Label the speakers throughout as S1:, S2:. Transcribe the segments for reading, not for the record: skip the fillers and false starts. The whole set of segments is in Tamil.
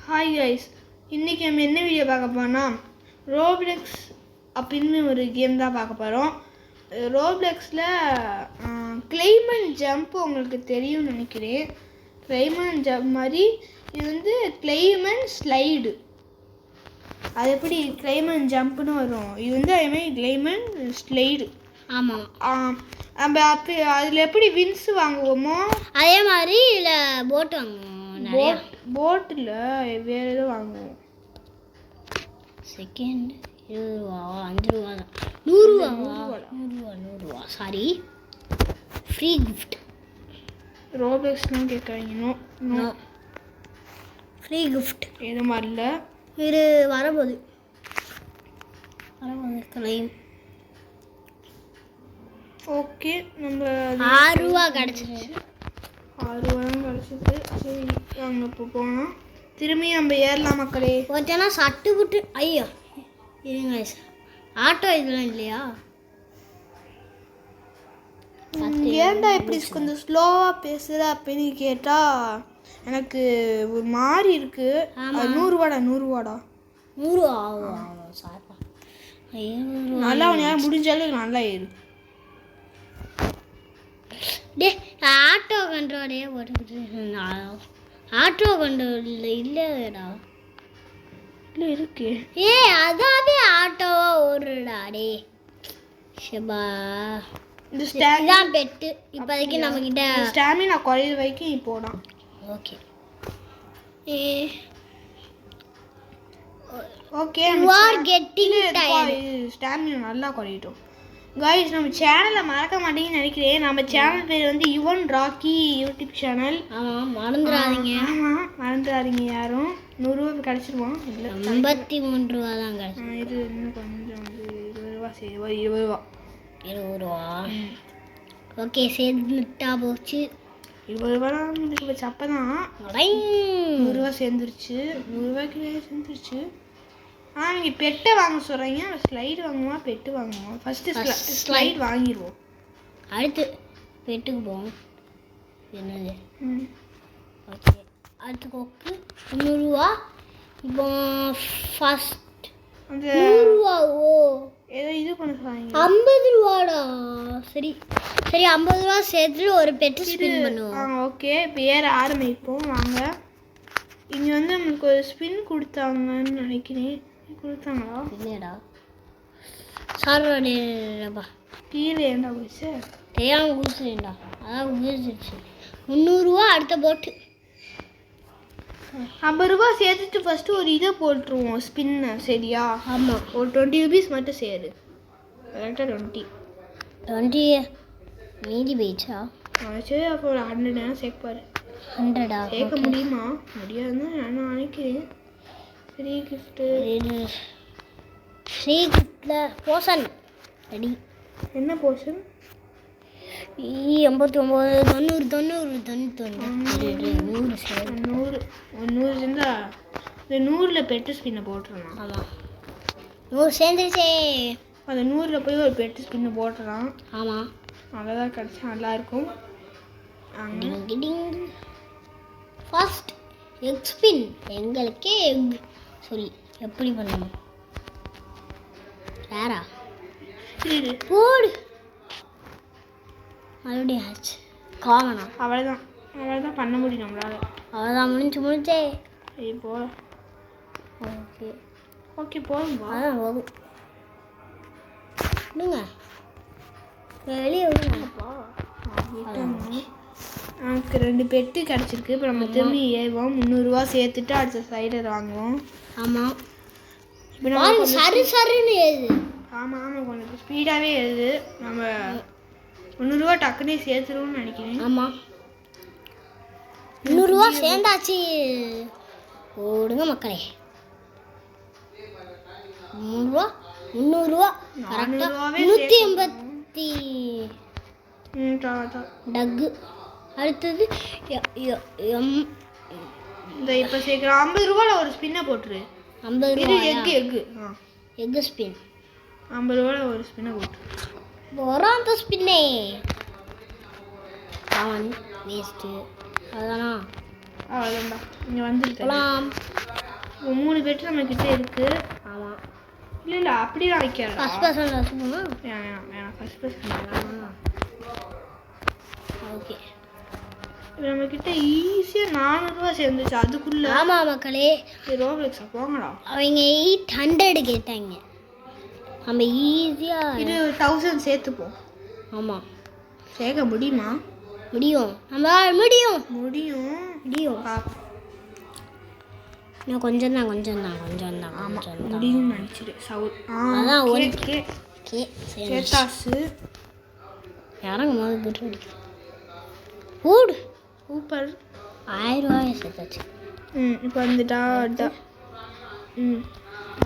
S1: ஹாய் கைஸ், இன்றைக்கி நம்ம என்ன வீடியோ பார்க்க போகிறோம்னா ரோப்ளெக்ஸ் அப்படின்னு ஒரு கேம் தான் பார்க்க போகிறோம். ரோப்ளெக்ஸில் கிளைம் அண்ட் ஜம்ப் உங்களுக்கு தெரியும்னு நினைக்கிறேன். கிளைம் அண்ட் ஜம்ப் மாதிரி இது வந்து கிளைம் அண்ட் ஸ்லைடு. அது எப்படி கிளைம் அண்ட் ஜம்ப்னு வரும், இது வந்து அதேமாதிரி கிளைம் அண்ட் ஸ்லைடு.
S2: ஆமாம்,
S1: நம்ம அப்போ அதில் எப்படி வின்ஸ் வாங்குவோமோ
S2: அதே மாதிரி இதில் போட் வாங்குவோம்.
S1: போட்டில் வேறு எதுவும் வாங்குவோம்.
S2: செகண்ட் 20 ரூபா 5 ரூபா தான். 100 ரூபா சாரி. ஃப்ரீ கிஃப்ட்
S1: ரோப்ளெக்ஸ்லாம் கேட்குறீங்க. நோ
S2: ஃப்ரீ கிஃப்ட்
S1: எது மாதிரி இல்லை.
S2: இது வரப்போகுது கிளைம்.
S1: ஓகே, நம்ம
S2: 6 ரூபா கிடச்சிருச்சு.
S1: 6 ரூபா தான் கிடச்சிது. சரி, அங்கே இப்போ போனால் திரும்பி நம்ம ஏறலாம் மக்களே.
S2: ஒருத்தனா சட்டு புட்டு ஐயோ இருங்க, ஆட்டோ இதெல்லாம் இல்லையா?
S1: ஏன்டா இப்படி கொஞ்சம் ஸ்லோவாக பேசுகிற அப்படின்னு கேட்டால் எனக்கு ஒரு மாதிரி இருக்குது. 100 ரூபாடா
S2: 100 சாப்பா
S1: நல்லா நேரம் முடிஞ்சாலும் நல்லா ஏறு.
S2: டே ஆட்டோ கண்ட்ரோலே போட்டுக்கிட்டு ஆட்டோ கண்ட்ரோல் இல்லைடா.
S1: இல்லை இருக்கு.
S2: அதாவே ஆட்டோவா ஓடுறடா. டே ஷபா
S1: இந்த
S2: தான் பெட்டு இப்போதைக்கு நம்மக்கிட்ட
S1: ஸ்டாமினா குறையிற வரைக்கும் இப்போதான்.
S2: ஓகே
S1: ஓகே, ஸ்டாமினா நல்லா குறையிட்டோம். கைஸ், நம்ம சேனலை மறக்க மாட்டேங்கன்னு நினைக்கிறேன். நம்ம சேனல் பேர் வந்து யுவன் ராக்கி யூடியூப் சேனல்.
S2: ஆமாம், மறந்துடாதீங்க.
S1: ஆமாம், மறந்துடாதீங்க யாரும். 100 ரூபா கிடச்சிருவோம். இல்லை
S2: 53 ரூபா தான் கிடச்சி.
S1: இது இன்னும் கொஞ்சம் 20 ரூபா சரி, 20 ரூபா
S2: 20 ரூபா. ஓகே, சேர்ந்துட்டா போச்சு.
S1: 20 ரூபா தான் இதுக்கு வச்சு. அப்போ தான் 100 ரூபா சேர்ந்துருச்சு. 100 ரூபாய்க்கு வேறு சேர்ந்துருச்சு. நீங்கள் பெட்டை வாங்க சொல்கிறீங்க. ஸ்லைடு வாங்குவோமா பெட்டு வாங்குவோம்? ஃபஸ்ட்டு ஸ்லைட் வாங்கிடுவோம்.
S2: அடுத்து பெட்டுக்கு போவோம். என்னது? ஓகே, அடுத்து கொக்கு 100 ரூபா. இப்போ ஃபஸ்ட்
S1: அந்த
S2: 100 ரூபா. ஓ
S1: ஏதோ இது பண்ண சொல்கிறாங்க.
S2: 50 ரூபாடா. சரி 50 ரூபா சேர்த்துட்டு ஒரு பெட்டு ஸ்பின் பண்ணுவோம்.
S1: ஓகே, இப்போ ஏற ஆரம்பிப்போம் வாங்க. இங்கே வந்து நமக்கு ஒரு ஸ்பின் கொடுத்தாங்கன்னு நினைக்கிறேன். கொடுத்தாங்களா?
S2: இல்லைடா சார்பா
S1: கீழே என்ன போச்சு
S2: தெரியாமல் குதிச்சுடா. அதான் குதிச்சிருச்சு. 300 ரூபா அடுத்த போட்டு.
S1: 50 ரூபா சேர்த்துட்டு ஃபஸ்ட்டு ஒரு இதை போட்டுருவோம் ஸ்பின்னை. சரியா?
S2: ஆமாம்,
S1: ஒரு 20 ருபீஸ் மட்டும் சேரு. கரெக்டாக 20
S2: மீதி போயிடுச்சா?
S1: சரி, அப்போ ஒரு 100 சேர்ப்பாரு.
S2: 100
S1: சேர்க்க முடியுமா? முடியாதுன்னு நான் நினைக்கிறேன். Free gift.
S2: ஃப்ரீ கிஃப்டில் போஷன் ரெடி.
S1: என்ன போர்ஷன்?
S2: 89 90 90
S1: 100 இருந்தால் இந்த 100ல் பெட்டு ஸ்பின்னை போட்டுடலாம்.
S2: ஆமாம், 100 சேர்ந்துருச்சே.
S1: அந்த 100ல் போய் ஒரு பெட்டு ஸ்பின்னை போட்டுடலாம்.
S2: ஆமாம்,
S1: அவ்வளோதான் கிடச்சா நல்லாயிருக்கும்.
S2: First egg spin. எங்களுக்கே எக் சொல்லி எப்படி பண்ணணும்? வேறா போடு. மறுபடியும் ஆச்சு. காமனா
S1: அவ்வளோதான் பண்ண முடியும் நம்மளால்.
S2: அவ்வளோதான் முடிஞ்சே.
S1: இப்போ ஓகே போதும்பா.
S2: அதான் போதும். விடுங்க, வெளியே விடுங்கப்பா.
S1: எனக்கு 2 பெட்டு கிடச்சிருக்கு. இப்போ நம்ம திரும்பி ஏறுவோம். 300 ரூபா சேர்த்துட்டு அடுத்த சைடர் வாங்குவோம்.
S2: ஆமாம்,
S1: இப்போ நம்ம
S2: சரின்னு ஏது.
S1: ஆமாம், கொஞ்சம் ஸ்பீடாகவே ஏறுது. நம்ம 300 ரூபா டக்குனே சேர்த்துருவோம்னு நினைக்கிறேன்.
S2: ஆமாம், 300 ரூபா சேர்ந்தாச்சு. ஓடுங்க மக்களே. 300 ரூபா கரெக்டாக 180 டக்கு. அடுத்தது
S1: இந்த இப்போ சேர்க்குறோம். 50 ரூபாவில் ஒரு ஸ்பின்னை போட்டுரு.
S2: 50 ரூபா எக்கு ஸ்பின்.
S1: 50 ரூபாவில் ஒரு ஸ்பின்னை போட்டுரு.
S2: வரும் அந்த ஸ்பின்னே. வேஸ்ட்டு. அதெல்லாம்
S1: அவ்வளோதான்டா. இங்கே வந்துருக்கலாம். 3 பெட் நம்ம கிட்ட இருக்கு.
S2: ஆமாம்.
S1: இல்லை அப்படிலாம் வைக்கலாம்.
S2: ஃபஸ்ட் பர்சன் வச்சுக்கோங்க.
S1: வேணாம் ஃபஸ்ட் பர்சன்.
S2: ஓகே.
S1: நம்ம கிட்ட ஈஸியாக 400 ரூபா சேர்ந்துச்சு அதுக்குள்ள.
S2: ஆமாம் மக்களே,
S1: ரோப்ளெக்ஸை போங்கடா.
S2: அவங்க 800 கேட்டாங்க. நம்ம ஈஸியாக
S1: இது 1000 சேர்த்துப்போம்.
S2: ஆமாம்.
S1: சேர்க்க முடியுமா?
S2: முடியும். நம்ம முடியும்.
S1: முடியும்.
S2: இன்னும் கொஞ்சம் தான்.
S1: முடியும் நினச்சிடு.
S2: அதான்
S1: ஓகே. சேத்தாசு
S2: யாரும் முதல் பெட்ரு அடிக்கிறேன். ஊடு
S1: சூப்பர்.
S2: 1000 ரூபாய் சேர்த்தாச்சு.
S1: இப்போ வந்துட்டா.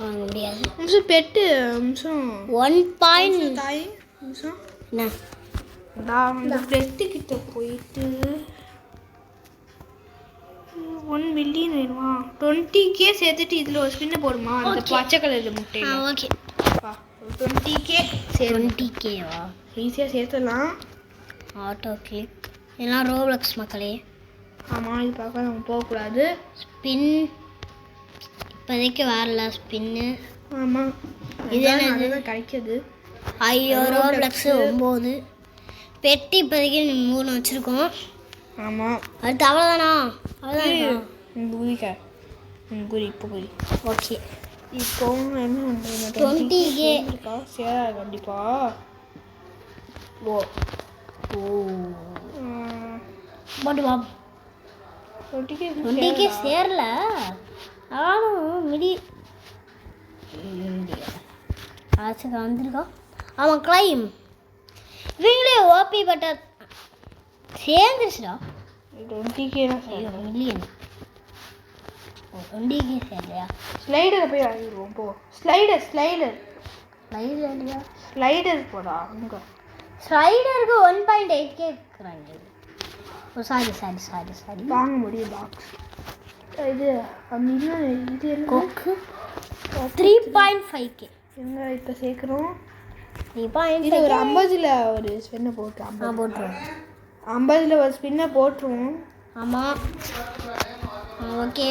S2: வாங்க முடியாது.
S1: நிமிஷம் பெட்டு நிமிஷம்
S2: 1
S1: தாய் நிமிஷம்
S2: என்ன
S1: இந்த பெட்டு கிட்ட போயிட்டு 1 மில்லியன் வேணுமா? 20K சேர்த்துட்டு இதில் ஒரு ஸ்பின்னை போடுமா? அந்த பச்சை கலர் முட்டை.
S2: ஓகே.
S1: 20K
S2: 20Kவா?
S1: ஈஸியாக சேர்த்துடலாம்.
S2: ஆட்டோ கிளிக் எல்லாம் ரோப்ளக்ஸ் மக்களே.
S1: ஆமாம், இது பார்க்க நம்ம போகக்கூடாது.
S2: ஸ்பின் இப்போதைக்கு வரல ஸ்பின்னு.
S1: ஆமாம்,
S2: இது என்னது
S1: கிடைக்கிது.
S2: 1000 ரோப்ளக்ஸு 9 பெட்டி இப்போதைக்கு 3 வச்சுருக்கோம்.
S1: ஆமாம்,
S2: அடுத்து அவ்வளோதானா? அவ்வளோதான்.
S1: குறி இப்போ குறி.
S2: ஓகே.
S1: இப்போ என்ன பண்ணுறது?
S2: 20K
S1: இருக்கா? சேரா கண்டிப்பா. ஓ
S2: போட்டு வா. 20K சேரல. ஆனும் மிடி ஆச்சுக்கா வந்திருக்கோம். ஆமாம், கிளைம் இவங்களே ஓபி பட்டர் சேர்ந்துச்சுடா.
S1: 20K தான்
S2: மில்லியன். 20K சேரலையா?
S1: ஸ்லைடரை போய் வாங்கிடுவோம் போ. ஸ்லைடர்
S2: இல்லையா?
S1: ஸ்லைடர் போடா. அங்கே
S2: ஸ்லைடருக்கு 1.8K இருக்கிறாங்க. ஓ சாரி
S1: வாங்க முடியும். பாக்ஸ் இது இது
S2: கொக்கு 3.5K.
S1: எங்க இப்போ சேர்க்குறோம்.
S2: 3.5
S1: இது ஒரு 50ல் ஒரு ஸ்பின்னை போட்டுருவோம்.
S2: போட்டுருவோம்.
S1: 50ல் ஒரு ஸ்பின்னை போட்டுருவோம்.
S2: ஆமாம். ஓகே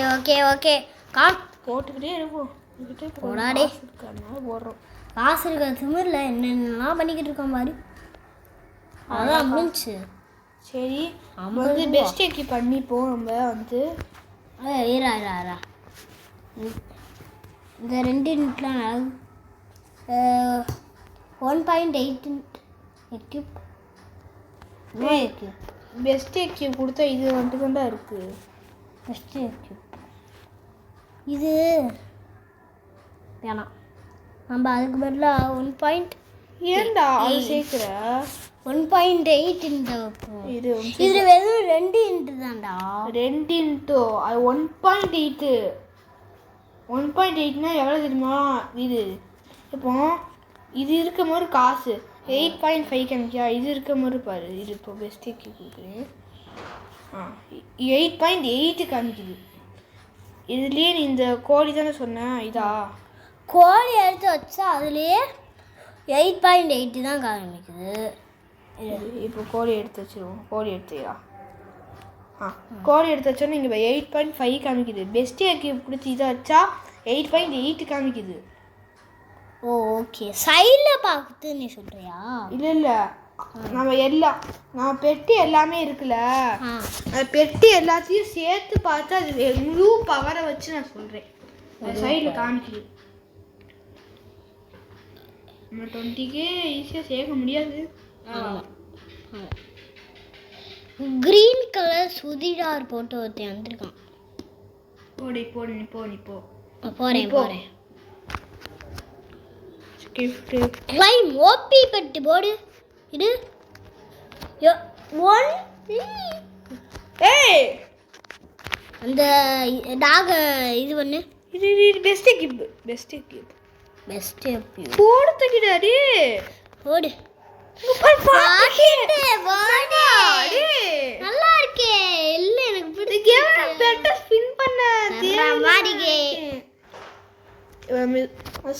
S1: போட்டுக்கிட்டே இருப்போம்.
S2: போடாடே
S1: இருக்கிறதுனால போடுறோம்.
S2: காசு இருக்கிற திமிரில் என்னென்னலாம் பண்ணிக்கிட்டு இருக்கோம் பாரு. அதான் முடிஞ்சு.
S1: சரி, வந்து பெஸ்ட் எக்கி பண்ணிப்போம். நம்ம வந்து
S2: ஈரா இந்த 2 யூனிட்லாம் 1.8 எக்யூப்.
S1: பெஸ்ட் எக்கி கொடுத்தா இது மட்டும் தான் இருக்குது.
S2: பெஸ்ட் எக்யூப் இது வேணாம். நம்ம அதுக்கு பதிலாக 1.
S1: ஏன்டா அது சேர்க்குற?
S2: 1.8 இந்த
S1: இது
S2: இதில் வெறும் 2 இன்ட்டு தான்டா.
S1: 2 இன்ட்டு அது 1.8. 1.8னா எவ்வளோ தெரியுமா? இது இப்போ இது இருக்கும் போது காசு 8.5 காமிக்கா. இது இருக்கும் போது பாரு. இது இப்போ பெஸ்ட்டுக்கு கொடுக்குறேன். 8.8 காமிக்குது. இதுலேயே நீ இந்த கோழி தானே சொன்னேன். இதா
S2: கோழி எடுத்து வச்சா அதுலேயே 8.8 தான் காமிக்குது.
S1: இப்போ கோழி எடுத்து வச்சிருவோம். கோழி எடுத்துயா? கோழி எடுத்து வச்சோன்னா இங்கே 8.5 காமிக்குது. பெஸ்ட்டு எக்கி கொடுத்து இதை வச்சா 8.8 காமிக்குது.
S2: ஓகே. சைடில் பார்த்து நீ சொல்கிறியா?
S1: இல்லை நம்ம பெட்டி எல்லாமே இருக்குல்ல, அந்த பெட்டி எல்லாத்தையும் சேர்த்து பார்த்து அது முழு பவரை வச்சு நான் சொல்கிறேன். சைடில் காமிக்குது. நம்ம 20K ஈஸியாக சேர்க்க முடியாது.
S2: கிரீன் கலர் சுடிதார் போட்டு ஒருத்தன் வந்திருக்கான்.
S1: போடு நீ போ.
S2: போகிறேன். கிளைம் ஓபி பெட்டி போடு. இது 1.
S1: ஏய்,
S2: அந்த டாக இது பண்ணு.
S1: இது பெஸ்ட் எக்யூப். போடு தக்கிடாடி.
S2: போடு. நல்லா இருக்கே. இல்ல எனக்கு
S1: பிடிச்ச ஸ்பின் பண்ண
S2: மாதிரியே.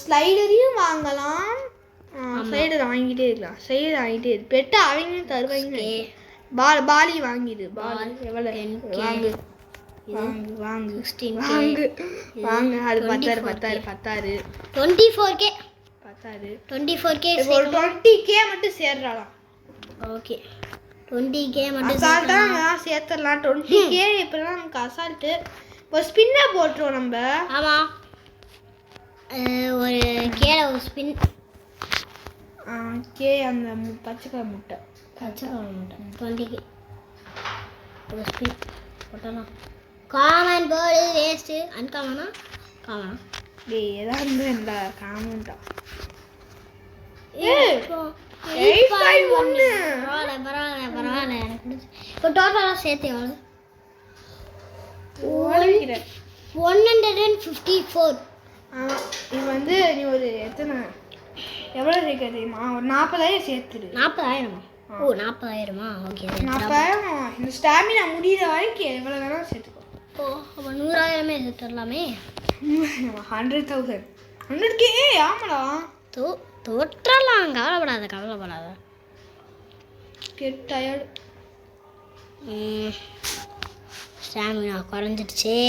S1: ஸ்லைடரையும் வாங்கலாம். ஸ்லைடர் வாங்கிட்டே இருக்கலாம். பெட்டு அவங்க தருவாங்க. பாலி வாங்கிடு. பால் எவ்வளோ வாங்கு. வாங்கு வாங்கு
S2: 16K.
S1: வாங்கு வாங்கு. அது பத்தாரு
S2: 24K.
S1: பத்தாரு
S2: 24K.
S1: ஒரு 20K மட்டும் சேர்றாளாம்.
S2: ஓகே 20K மட்டும்
S1: அசால்ட்டா சேர்த்துடலாம். 20K இப்பெல்லாம் நமக்கு அசால்ட்டு. ஒரு ஸ்பின்னை போட்டுருவோம் நம்ம.
S2: ஆமாம் ஒரு கேல ஒரு ஸ்பின்.
S1: கே அந்த பச்சை கலர் முட்டை
S2: 20K ஒரு ஸ்பின் போட்டலாம். Common bird waste. அன்காமனா காமனா
S1: டேய் ஏதாவது இருந்தா காமன்டா.
S2: பரவாயில்ல எனக்கு பிடிச்சி. இப்போ டோட்டலாக சேர்த்து எவ்வளோ? 154.
S1: ஆமாம். இது வந்து நீ ஒரு எத்தனை எவ்வளோ சேர்க்க தெரியுமா? ஒரு 40,000 சேர்த்துரு.
S2: 40,000? ஓ 40,000? ஓகே
S1: 40,000. இந்த ஸ்டாமினா முடிகிற வரைக்கும் எவ்வளோ வேணாலும் சேர்த்துக்கோ.
S2: ஓ அப்போ 100,000 சேர்த்துடலாமே.
S1: 100,000 100K. ஆமாடா
S2: தோற்றலாம். கவலைப்படாத.
S1: Get tired.
S2: ஸ்டாமினா குறைஞ்சிடுச்சே.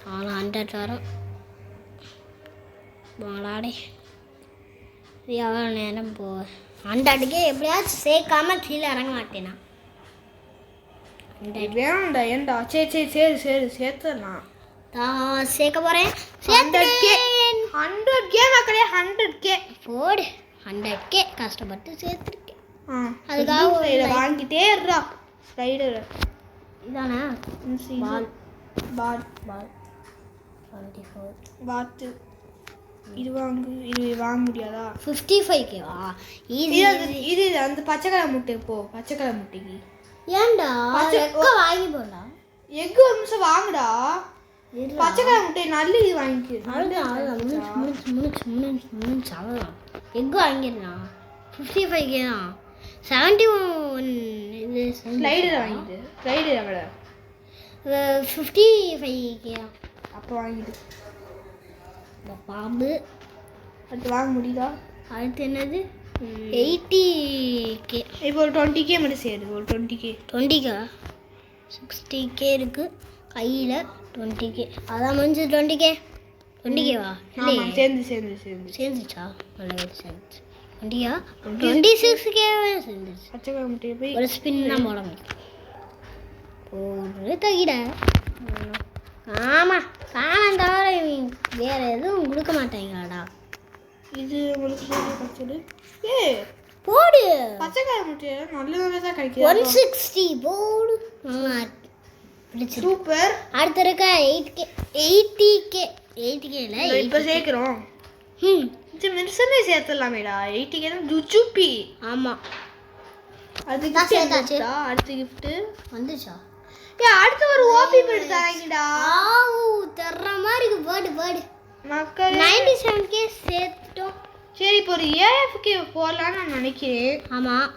S2: 100 வரும் வாடாடே. எவ்வளோ நேரம் 100K எப்படியாச்சும் சேர்க்காம கீழே இறங்க மாட்டேனா?
S1: வேணும்டா. ஏன்டா? சரி சேர்த்துடலாம்.
S2: சேர்க்க போகிறேன்.
S1: 100K மக்களே. 100K
S2: போடு. 100K கஷ்டப்பட்டு சேர்த்துருக்கேன்.
S1: அதுக்காக இதை வாங்கிட்டே இருடா. ஸ்லைடர்
S2: இதானே
S1: பால்
S2: 24
S1: பாத்து. இது வாங்க முடியாதா?
S2: 55Kவா?
S1: இது அந்த பச்சை கலர் முட்டை. பச்சை கலர் முட்டைக்கு
S2: ஏன்டா வாங்கி போடலாம்.
S1: எக்கு ஒரு நிமிஷம் வாங்குடா. பச்சை கலர் முட்டை நல்ல இது வாங்கிக்கு.
S2: முடிச்சு அவ்வளோதான். எக்கு வாங்கிடலாம். 55K தான். 71 இது
S1: ஸ்லைடர் வாங்கிட்டு. ஸ்லைடர் எவ்வளோ?
S2: 55K தான்.
S1: அப்போ வாங்கிட்டு.
S2: இந்த பாம்பு
S1: அடுத்து வாங்க முடியுதா?
S2: அடுத்து என்னது? 80K.
S1: இப்போ ஒரு 20K மட்டும் சேருது. ஒரு 20K
S2: 60K இருக்குது கையில். 20K அதான் முடிஞ்சு. 20Kவா?
S1: இல்லை
S2: சேர்ந்துச்சா? நல்ல சேர்ந்துச்சு. 26K சேர்ந்துச்சு.
S1: பச்சை கலர் முட்டையை போய்
S2: ஒரு ஸ்பின் தான் போட முடியும். ஒரு தகிட. ஆமாம் காணம் தவிர வேறு எதுவும் கொடுக்க மாட்டாங்களாடா.
S1: இது உங்களுக்கு கிடைச்சது.
S2: போடு.
S1: பச்சை கலர் முட்டையை நல்லதாகவே தான் கிடைக்கும்.
S2: 160 போடு.
S1: சூப்பர்.
S2: அடுத்த இருக்க 80K. 80Kல
S1: இப்போ சேர்க்குறோம். மின்சமே சேர்த்துடலாமேடா. 80K தான் ஜுச்சுப்பி.
S2: ஆமாம்
S1: அதுக்கு அடுத்த கிஃப்ட்டு
S2: வந்துச்சா?
S1: அடுத்து ஒரு ஓபி பேர்டு தராங்கடா.
S2: தர்ற மாதிரி வேர்டு
S1: மக்கள்
S2: 97K சேர்த்துட்டோம்.
S1: சரி இப்போ ஒரு AFK போடலான்னு நான் நினைக்கிறேன்.
S2: ஆமாம்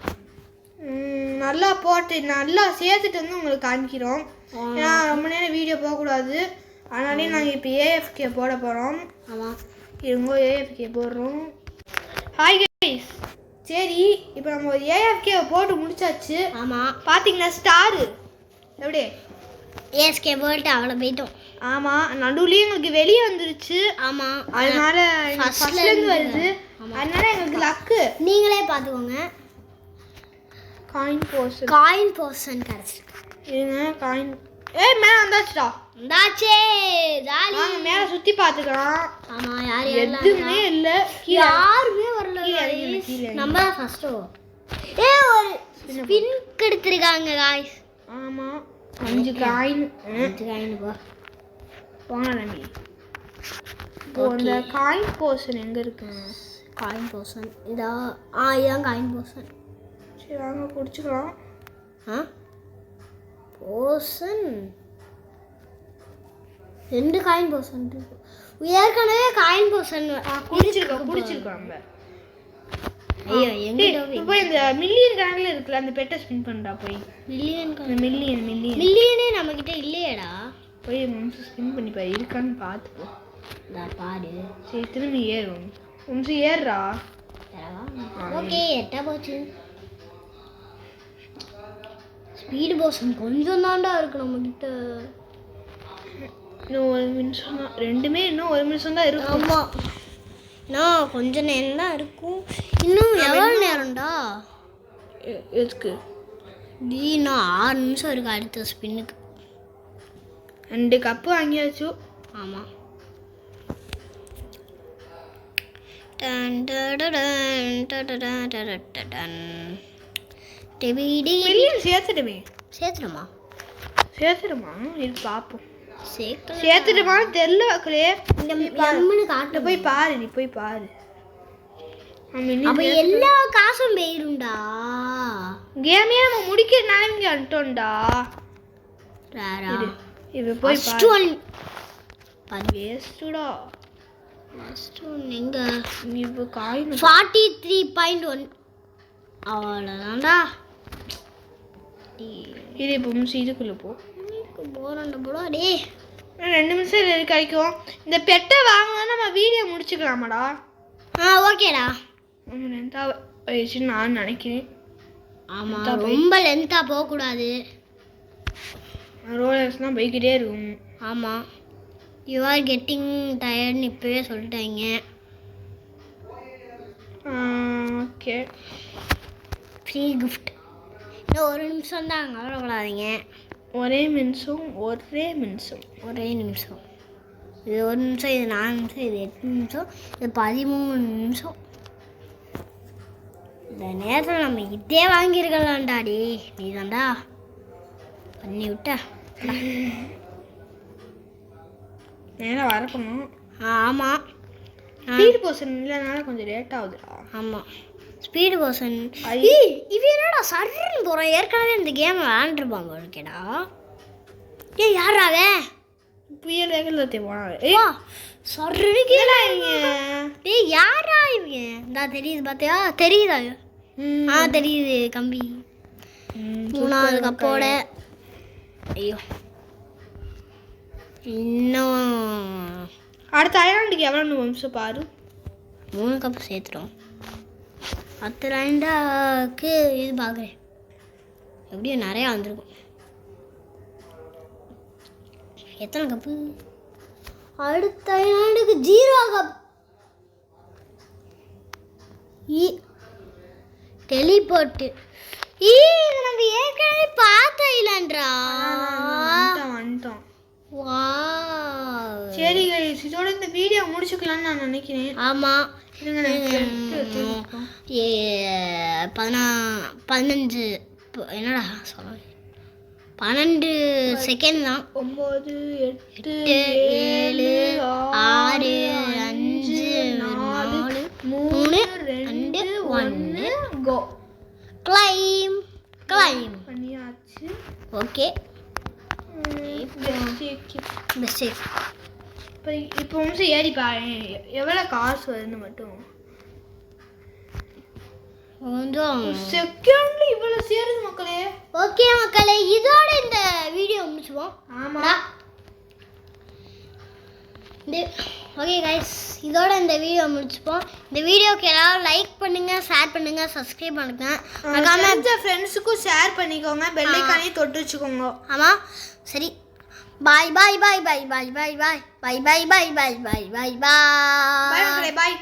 S1: நல்லா போட்டு நல்லா சேர்த்துட்டு வந்து உங்களுக்கு காமிக்கிறோம். ஏன்னா ரொம்ப நேரம் வீடியோ போகக்கூடாது. அதனாலே நாங்கள் இப்போ AFK போட போகிறோம்.
S2: ஆமாம்
S1: இருங்கோ AFK போடுறோம். Hi guys. சரி இப்போ நம்ம ஒரு AFK போட்டு முடிச்சாச்சு.
S2: ஆமாம்
S1: பார்த்தீங்கன்னா ஸ்டாரு எப்படி
S2: ASK போட்டு அவ்வளோ போயிட்டோம்.
S1: ஆமாம் நடுவுலேயே எங்களுக்கு வெளியே வந்துருச்சு.
S2: ஆமாம்
S1: அதனால ஃபர்ஸ்ட்லேருந்து வருது. அதனால எங்களுக்கு லக்கு.
S2: நீங்களே பார்த்துக்கோங்க. காயின் போர்ஷன் கிடச்சிருக்கு.
S1: இருங்க காயின். மேலே வந்தாச்சுடா.
S2: வந்தாச்சே ஜாலி.
S1: நாங்கள் மேலே சுற்றி பார்த்துக்கலாம்.
S2: ஆமாம் யார்
S1: எதுவுமே இல்லை.
S2: யாருமே வரல. நம்ம தான் ஃபஸ்ட்டு. ஒரு ஸ்பின் கெடுத்துருக்காங்க காய்ஸ்.
S1: ஆமாம் 5 காயின்.
S2: 5 காயின்
S1: போங்க நம்பி. இப்போ அந்த காயின் போர்ஷன் எங்கே இருக்குங்க?
S2: காயின் போர்ஷன் இதான் காயின் போர்ஷன்.
S1: சரி வாங்க குடிச்சுக்கலாம்.
S2: போர்ஷன் 2 காயின் போர்ஷன் இருக்கு. ஏற்கனவே காயின் போர்ஷன்
S1: குடிச்சிருக்கோம் நம்ம.
S2: ஐயோ எங்க
S1: போய் இந்த மில்லியன் கணக்கில் இருக்குல்ல அந்த பெட்டை ஸ்பின் பண்ணுறா. போய்
S2: மில்லியனே நம்மக்கிட்ட இல்லையேடா.
S1: போய் ஸ்பின் பண்ணி பாரு இருக்கான்னு பார்த்துப்போ.
S2: பாரு.
S1: சரி திரும்பி ஏறும். ஏறுறா.
S2: ஓகே 8 போச்சு. ஸ்பீடு போஷன் கொஞ்சம் தாண்டா இருக்கு நம்ம கிட்ட.
S1: இன்னும் 1 நிமிஷம் தான், ரெண்டுமே இன்னும் 1 நிமிஷம் தான் இருக்கும்.
S2: ஆமாம், நான் கொஞ்சம் நேரம் தான் இருக்கும். இன்னும் எவ்வளோ நேரம்டா?
S1: எதுக்கு?
S2: இன்னும் 6 நிமிஷம் இருக்கு அடுத்த ஸ்பின்னுக்கு.
S1: 2 கப்பு வாங்கியாச்சு.
S2: ஆமாம்.
S1: சேர்த்துடுமே.
S2: சேர்த்துடுமா?
S1: சேர்த்துடுமா? இது பார்ப்போம்.
S2: சேர்க்கல.
S1: சேர்த்துடுமான்னு தெரியல மக்களே.
S2: காட்டு
S1: போய் பாரு, நீ போய் பாரு.
S2: அப்ப எல்லா காசும் போயிரும்டா.
S1: கேமே நம்ம முடிக்கிறதுனால இங்க வந்துட்டோம்டா. இது போய் பாரு. வேஸ்டுடா.
S2: எங்க
S1: இப்போ காயின்
S2: 43.1 அவ்வளோதான்டா.
S1: இது இப்போ இதுக்குள்ள போ.
S2: போறண்ட போடா டே.
S1: 2 நிமிஷம் இது கிடைக்கும். இந்த பெட்டை வாங்கினா நம்ம வீடியோ முடிச்சுக்கலாமாடா?
S2: ஓகேடா.
S1: லென்த்தாக ஆயிடுச்சுன்னு நான் நினைக்கிறேன்.
S2: ஆமாம், ரொம்ப லென்த்தாக போகக்கூடாது.
S1: ரோலர்ஸ்லாம் போய்கிட்டே இருக்கும்.
S2: ஆமாம், யூ ஆர் கெட்டிங் டயர்ட்னு இப்போவே சொல்லிட்டாங்க.
S1: Okay,
S2: free gift. இன்னும் 1 நிமிஷம் தான், கவலைப்படாதீங்க.
S1: ஒரே நிமிஷம்.
S2: இது 1 நிமிஷம், இது 4 நிமிஷம், இது 8 நிமிஷம், இது 13 நிமிஷம். இந்த நேரத்தில் நம்ம இதே வாங்கியிருக்கலாம்டாடி. நீ தான்டா பண்ணி விட்ட.
S1: நேரம் வரக்கணும்.
S2: ஆமாம்,
S1: ஸ்பீட் போர்ஷன் இல்லைனால கொஞ்சம் லேட் ஆகுதுடா.
S2: ஆமாம், ஸ்பீடு போர்ஷன். இது என்னடா சர்ன்னு போகிறோம். ஏற்கனவே இந்த கேம் விளாண்டுருப்பாங்க ஓகேடா. யாராவே
S1: புயல் வேகத்தை போனாங்க.
S2: சர்ன்னு கீழே யாரா இவங்க? இந்தா தெரியுது, பார்த்தியா? தெரியுதா? தெரியுது கம்பி. 3வது கப்போட. ஐயோ, இன்னும்
S1: அடுத்த ஐலாண்டுக்கு எவ்வளோ நிமிஷம் பாரு.
S2: 3 கப்பு சேர்த்துட்டோம். 10 ஐலாண்டாக்கு இது பார்க்குறேன். எப்படியும் நிறையா வந்துருக்கும். எத்தனை கப்பு? அடுத்த ஐலாண்டுக்கு 0 கப். டெலிபோர்ட்டு. நம்ம ஏற்கனவே பார்த்த ஐலாண்டா.
S1: வந்துட்டோம்.
S2: வா,
S1: சரி guys, இதோட இந்த வீடியோ முடிச்சுக்கலாம்னு நான் நினைக்கிறேன்.
S2: ஆமாம். 15 என்னடா சொல்ல, 12 செகண்ட் தான்.
S1: 9 8 7
S2: 6 5 4 3 2 1
S1: கோ.
S2: கிளைம்
S1: பண்ணியாச்சு.
S2: Okay,
S1: best. இப்போ நிமிஷம் ஏறி பாரு எவ்வளோ காசு வருதுன்னு மட்டும்.
S2: கொஞ்சம்
S1: செகண்ட்ல இவ்வளோ சேருது மக்களே.
S2: ஓகே மக்களே, இதோட இந்த வீடியோ முடிச்சுவோம்.
S1: ஆமாம்,
S2: ஓகே கைஸ், இதோட இந்த வீடியோ முடிச்சுப்போம். இந்த வீடியோக்கு எல்லாரும் லைக் பண்ணுங்க, ஷேர் பண்ணுங்க, சப்ஸ்கிரைப் பண்ணுங்க.
S1: மறக்காம ஃப்ரெண்ட்ஸுக்கும் ஷேர் பண்ணிக்கோங்க, பெல் ஐகானையும் தொட்டு வச்சுக்கோங்க.
S2: ஆமாம், சரி. பாய் பாய் பாய் பாய் பாய் பாய் பாய் பாய் பாய் பாய் பாய் பாய் பாய் பாய்.
S1: பாய்.